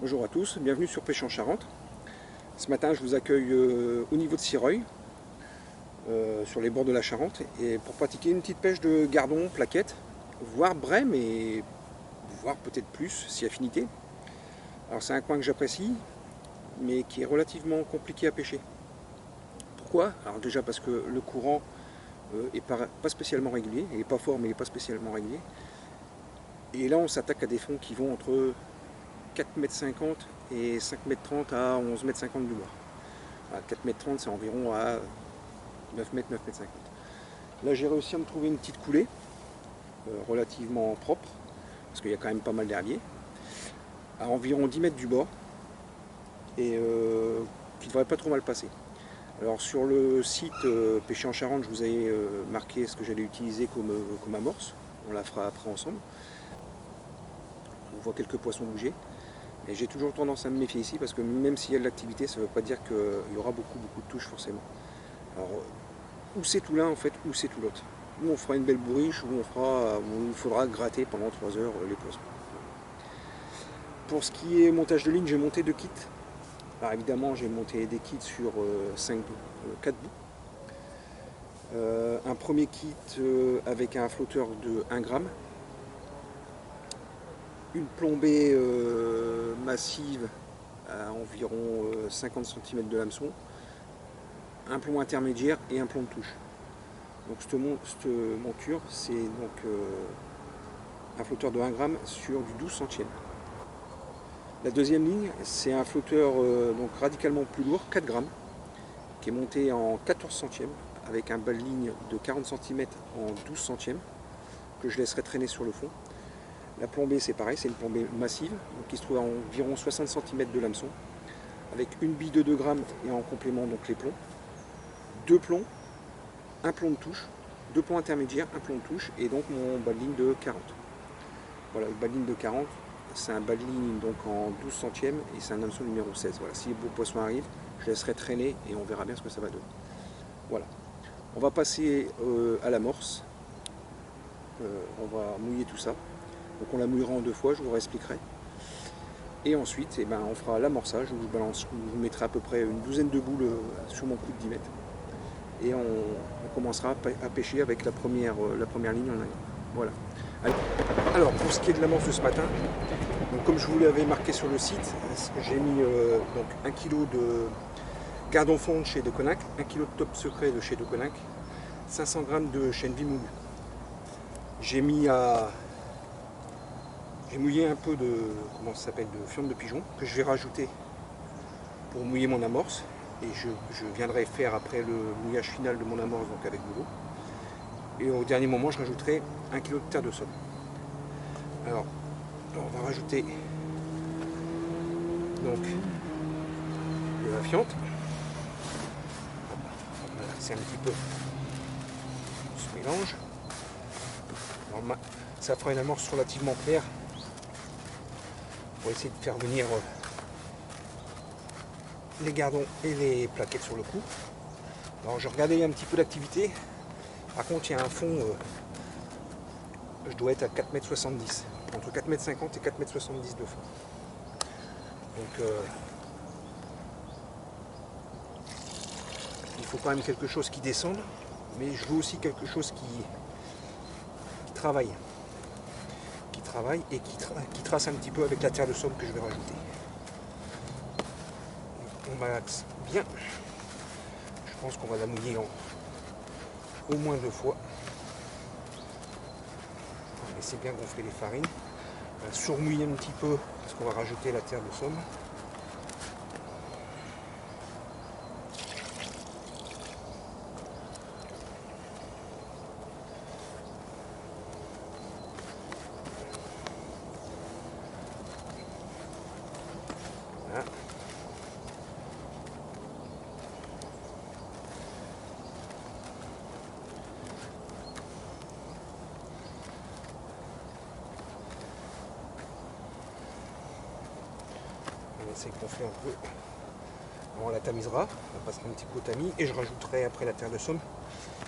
Bonjour à tous, bienvenue sur Pêche en Charente. Ce matin je vous accueille au niveau de Sireuil, sur les bords de la Charente, et pour pratiquer une petite pêche de gardon, plaquette, voire brai, mais voire peut-être plus si affinité. Alors c'est un coin que j'apprécie, mais qui est relativement compliqué à pêcher. Pourquoi? Alors déjà parce que le courant est pas spécialement régulier, il n'est pas fort mais il n'est pas spécialement régulier. Et là on s'attaque à des fonds qui vont entre 4,50 m et 5,30 m à 11,50 m du bord. 4,30 m c'est environ à 9 m, 9,50 m. Là j'ai réussi à me trouver une petite coulée relativement propre, parce qu'il y a quand même pas mal d'herbiers, à environ 10 mètres du bord, et qui ne devrait pas trop mal passer. Alors sur le site Pêcher en Charente, je vous ai marqué ce que j'allais utiliser comme amorce. On la fera après ensemble. On voit quelques poissons bouger. Et j'ai toujours tendance à me méfier ici parce que même s'il y a de l'activité, ça ne veut pas dire qu'il y aura beaucoup de touches forcément. Alors, ou c'est tout l'un en fait, ou c'est tout l'autre. Ou on fera une belle bourriche, ou il faudra gratter pendant 3 heures les poissons. Pour ce qui est montage de ligne, j'ai monté 2 kits. Alors évidemment, j'ai monté des kits sur 4 bouts. Un premier kit avec un flotteur de 1 gramme. Une plombée massive à environ 50 cm de l'hameçon, un plomb intermédiaire et un plomb de touche. Donc cette monture, c'est donc un flotteur de 1 gramme sur du 12 centièmes. La deuxième ligne, c'est un flotteur donc radicalement plus lourd, 4 grammes, qui est monté en 14 centièmes avec un bas de ligne de 40 cm en 12 centièmes que je laisserai traîner sur le fond. La plombée c'est pareil, c'est une plombée massive donc qui se trouve à environ 60 cm de l'hameçon, avec une bille de 2 grammes et en complément donc les plombs, 2 plombs, un plomb de touche, 2 plombs intermédiaires, un plomb de touche et donc mon bas de ligne de 40. Voilà, le bas de ligne de 40, c'est un bas de ligne donc en 12 centièmes et c'est un hameçon numéro 16. Voilà, si les beaux poissons arrivent, je laisserai traîner et on verra bien ce que ça va donner. Voilà, on va passer à l'amorce, on va mouiller tout ça. Donc on la mouillera en 2 fois, je vous réexpliquerai. Et ensuite, on fera l'amorçage, je vous mettrai à peu près une douzaine de boules sur mon coup de 10 mètres. Et on commencera à pêcher avec la première ligne en arrière. Voilà. Alors pour ce qui est de l'amorce de ce matin, donc, comme je vous l'avais marqué sur le site, j'ai mis donc 1 kg de gardon fond de chez Deconinck, 1 kg de top secret de chez Deconinck, 500 g de chène vie moulue. J'ai mouillé un peu de fiente de pigeon que je vais rajouter pour mouiller mon amorce, et je viendrai faire après le mouillage final de mon amorce donc avec de l'eau, et au dernier moment je rajouterai 1 kg de terre de somme. Alors on va rajouter donc de la fiente, c'est un petit peu ce mélange. Alors, ça fera une amorce relativement claire pour essayer de faire venir les gardons et les plaquettes sur le coup. Alors je regardais un petit peu d'activité. Par contre il y a un fond, je dois être à 4,70 m, entre 4,50 m et 4,70 m de fond. Donc il faut quand même quelque chose qui descende, mais je veux aussi quelque chose qui travaille. Et qui trace un petit peu avec la terre de somme que je vais rajouter. On malaxe bien. Je pense qu'on va la mouiller au moins 2 fois. On va laisser bien gonfler les farines. On va surmouiller un petit peu parce qu'on va rajouter la terre de somme. Voilà. On va essayer de gonfler un peu. On la tamisera, on passera un petit coup au tamis et je rajouterai après la terre de somme.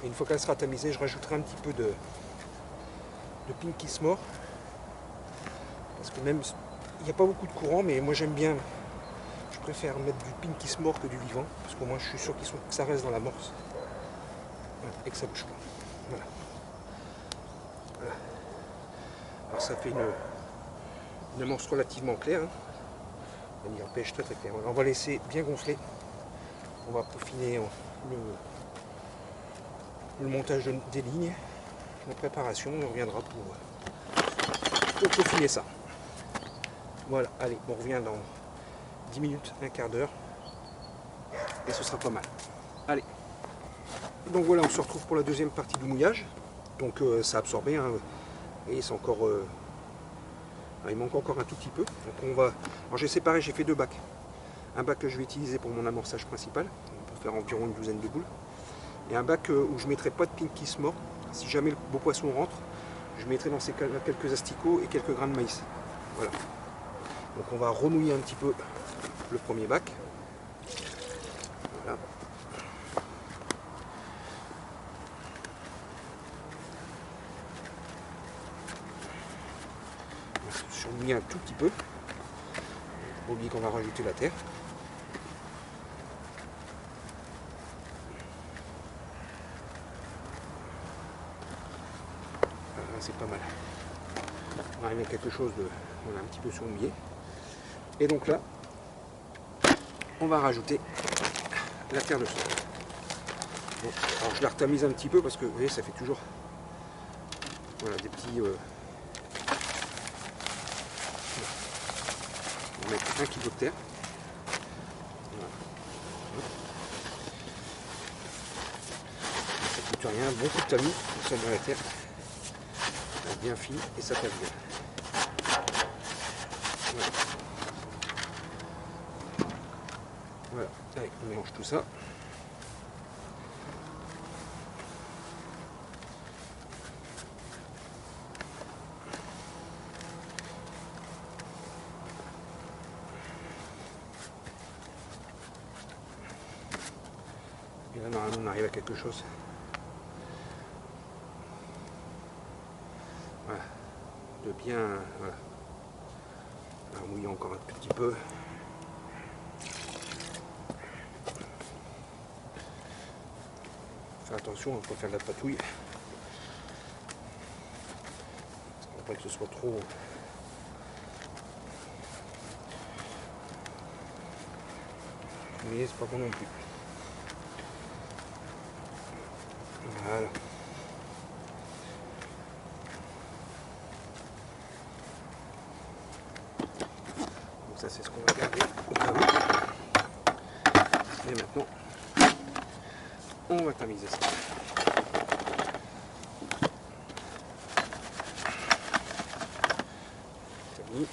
Et une fois qu'elle sera tamisée, je rajouterai un petit peu de Pinky S'more, parce que même n'y a pas beaucoup de courant, mais moi j'aime bien, je préfère mettre du pin qui se mord que du vivant, parce qu'au moins je suis sûr que ça reste dans l'amorce, voilà, et que ça bouge pas. Voilà. Voilà. Alors ça fait une amorce relativement claire, hein. On y empêche très très clair. On va laisser bien gonfler, on va peaufiner le montage des lignes, la préparation, et on reviendra pour peaufiner ça. Voilà, allez, on revient dans 10 minutes, un quart d'heure, et ce sera pas mal. Allez. Donc voilà, on se retrouve pour la deuxième partie du mouillage. Donc ça a absorbé, hein, et c'est encore... il manque encore un tout petit peu. Donc on va... Alors j'ai séparé, j'ai fait deux bacs. Un bac que je vais utiliser pour mon amorçage principal, pour faire environ une douzaine de boules. Et un bac où je ne mettrai pas de pin qui se mord. Si jamais le beau poisson rentre, je mettrai dans ces cas-là quelques asticots et quelques grains de maïs. Voilà. Donc on va remouiller un petit peu le premier bac. Voilà. On va surmouiller un tout petit peu. Pas oublier qu'on va rajouter la terre. Voilà, c'est pas mal. On va arriver à quelque chose de... Voilà, un petit peu surmouillé. Et donc là, on va rajouter la terre de sol. Bon, alors je la retamise un petit peu parce que vous voyez, ça fait toujours voilà, des petits... On va mettre 1 kg de terre. Voilà. Ça ne coûte rien, bon coup de tamis, ça dans la terre. Bien fine et ça tape bien. Voilà. Voilà, allez, on mélange tout ça. Et là, normalement, on arrive à quelque chose. Voilà, de bien, voilà. Alors, mouiller encore un tout petit peu. Faire attention, on ne peut pas faire de la patouille. Il ne faut pas que ce soit trop... Mais c'est pas bon non plus. Voilà. Donc ça c'est ce qu'on va garder au cas où. Et maintenant, on va tamiser ça. Tamis.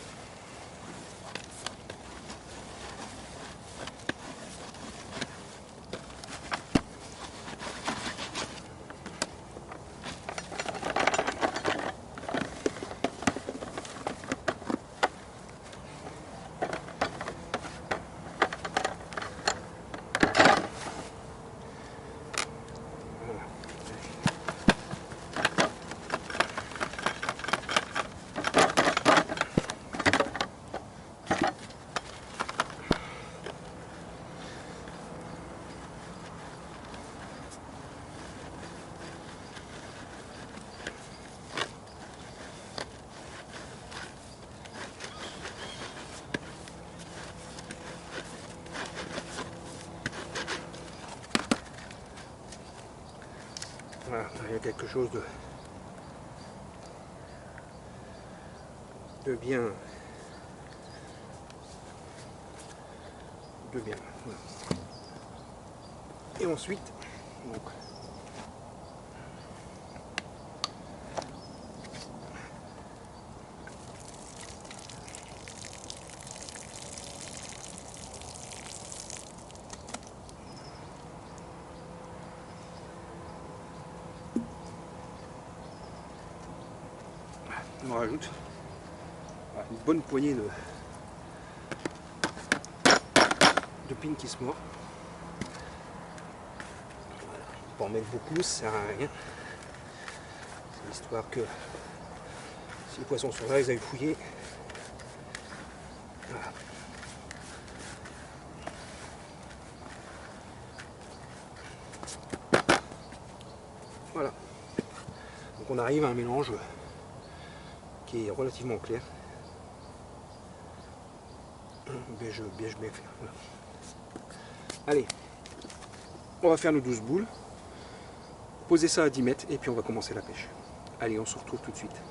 Voilà, il y a quelque chose de bien. Voilà. Et ensuite, donc, on rajoute une bonne poignée de pin qui se mord. Voilà. Pas en mettre beaucoup, ça sert à rien. C'est l'histoire que si les poissons sont là, ils aillent fouiller. Voilà. Donc on arrive à un mélange qui est relativement clair. Beige bien fait. Voilà. Allez, on va faire nos 12 boules. Poser ça à 10 mètres et puis on va commencer la pêche. Allez, on se retrouve tout de suite.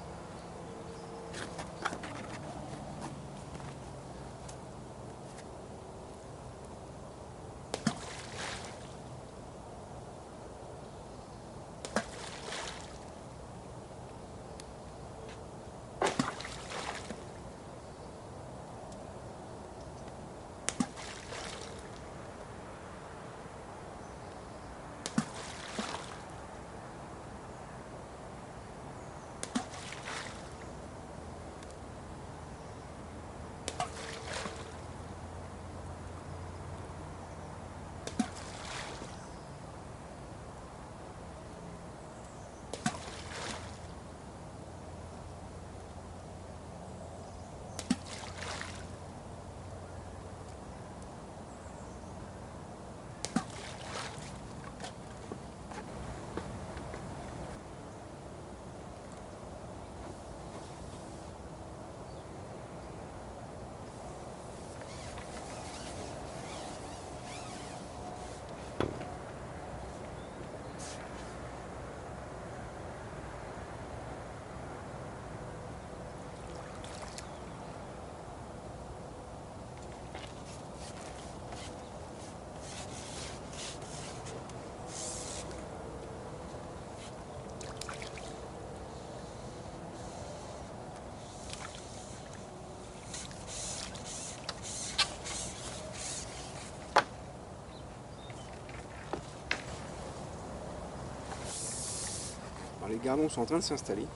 Les gardons sont en train de s'installer.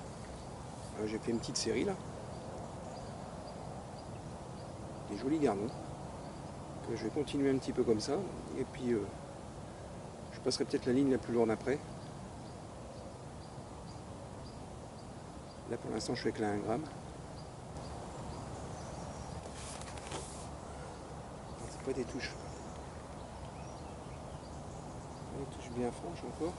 J'ai fait une petite série là. Des jolis gardons. Je vais continuer un petit peu comme ça. Et puis je passerai peut-être la ligne la plus lourde après. Là pour l'instant je suis avec la 1 gramme. C'est pas des touches. Des touches bien franches encore.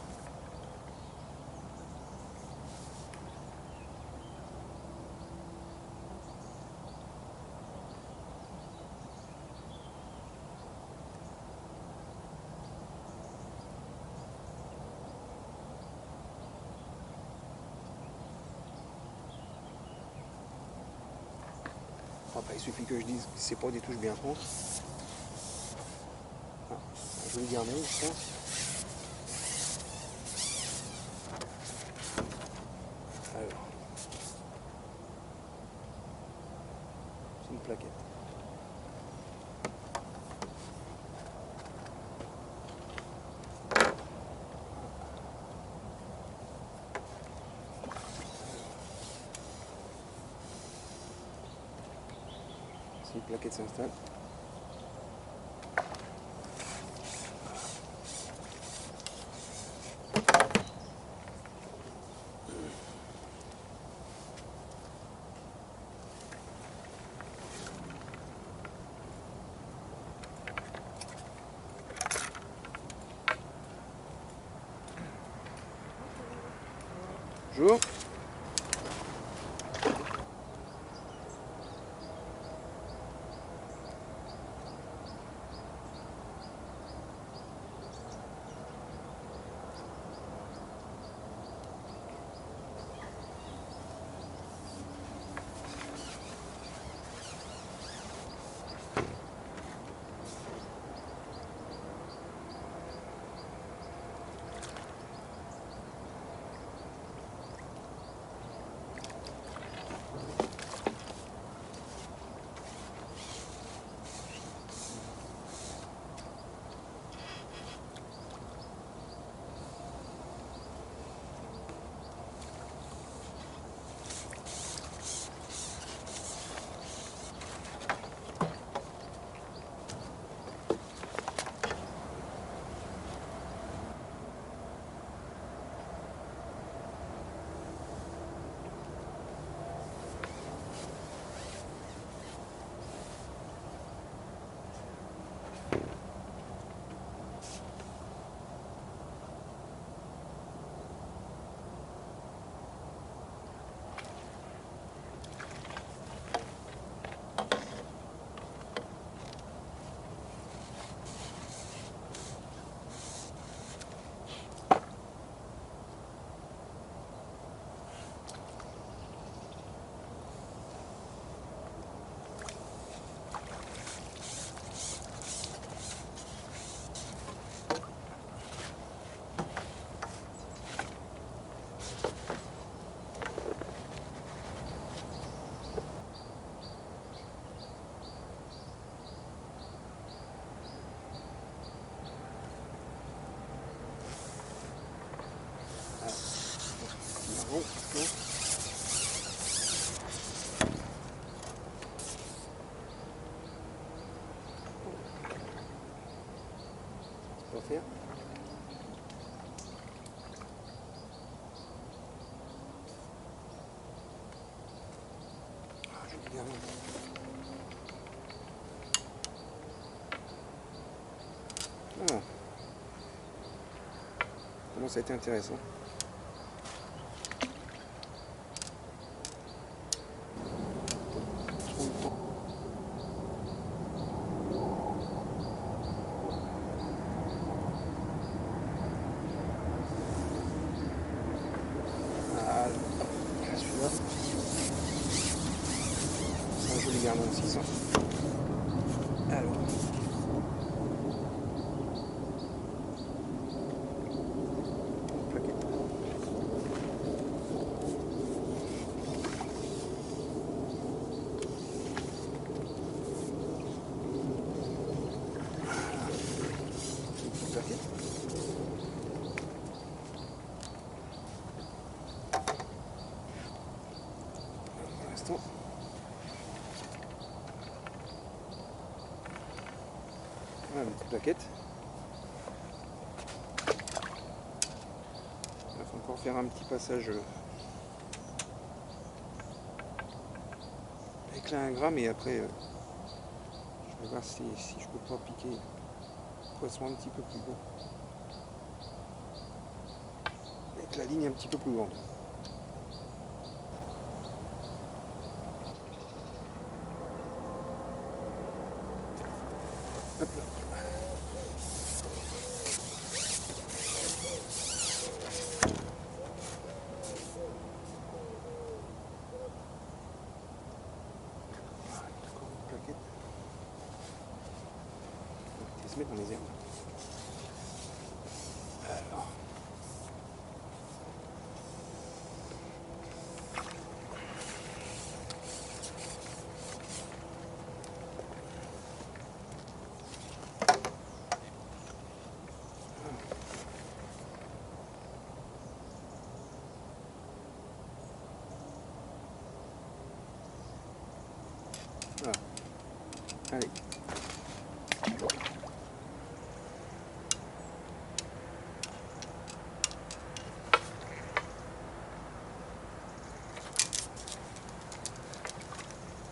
Après, il suffit que je dise que c'est pas des touches bien franches. Ah, un joli gardon, je pense. Alors, c'est une plaquette. Une plaquette s'installe. Bonjour. commence à être intéressant. Celui-là, c'est un joli gardon aussi ça. Alors, plaquette. Plaquette. Pour l'instant. Voilà, une petite plaquette. Il faut encore faire un petit passage avec l'ingramme et après je vais voir si je peux pas piquer le poisson un petit peu plus gros. Avec la ligne un petit peu plus grande. Hop là. Se mettre dans les herbes. Alors. Voilà. Allez.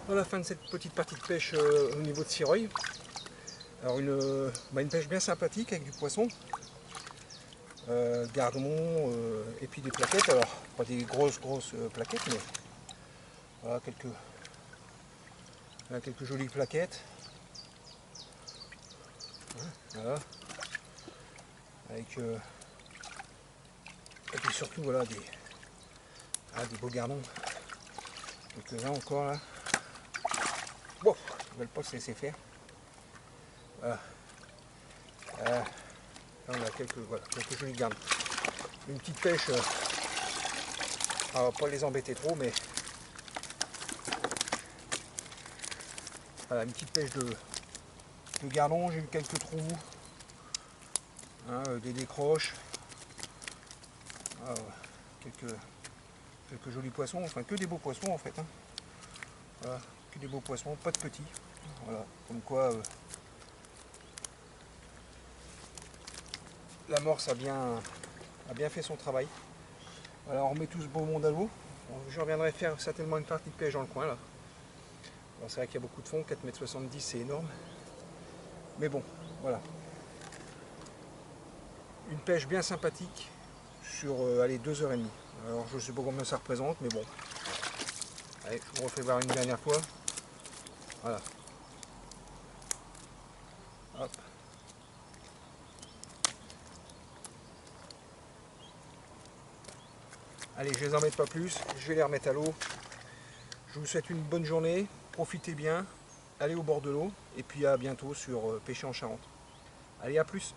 À la fin de cette petite partie de pêche au niveau de Sireuil. Alors une pêche bien sympathique avec du poisson, gardons et puis des plaquettes. Alors pas des grosses plaquettes, mais voilà quelques jolies plaquettes. Voilà. Avec et puis surtout voilà des beaux gardons. Quelques-uns encore là. Bon, ils ne veulent pas se laisser faire. Voilà. Là on a quelques jolis gardons. Une petite pêche, on va pas les embêter trop, mais voilà, une petite pêche de gardons. J'ai eu quelques trous, hein, des décroches, voilà, quelques jolis poissons, enfin que des beaux poissons en fait. Hein. Voilà, que des beaux poissons, pas de petits. Voilà, comme quoi l'amorce a bien fait son travail. Voilà, on remet tout ce beau monde à l'eau. Je reviendrai faire certainement une partie de pêche dans le coin là. C'est vrai qu'il y a beaucoup de fond, 4,70 m c'est énorme. Mais bon, voilà. Une pêche bien sympathique sur allez, 2h30. Alors je ne sais pas combien ça représente, mais bon. Allez, je vous refais voir une dernière fois. Voilà. Hop. Allez, je les embête pas plus, je vais les remettre à l'eau. Je vous souhaite une bonne journée, profitez bien, allez au bord de l'eau, et puis à bientôt sur Pêcher en Charente. Allez, à plus!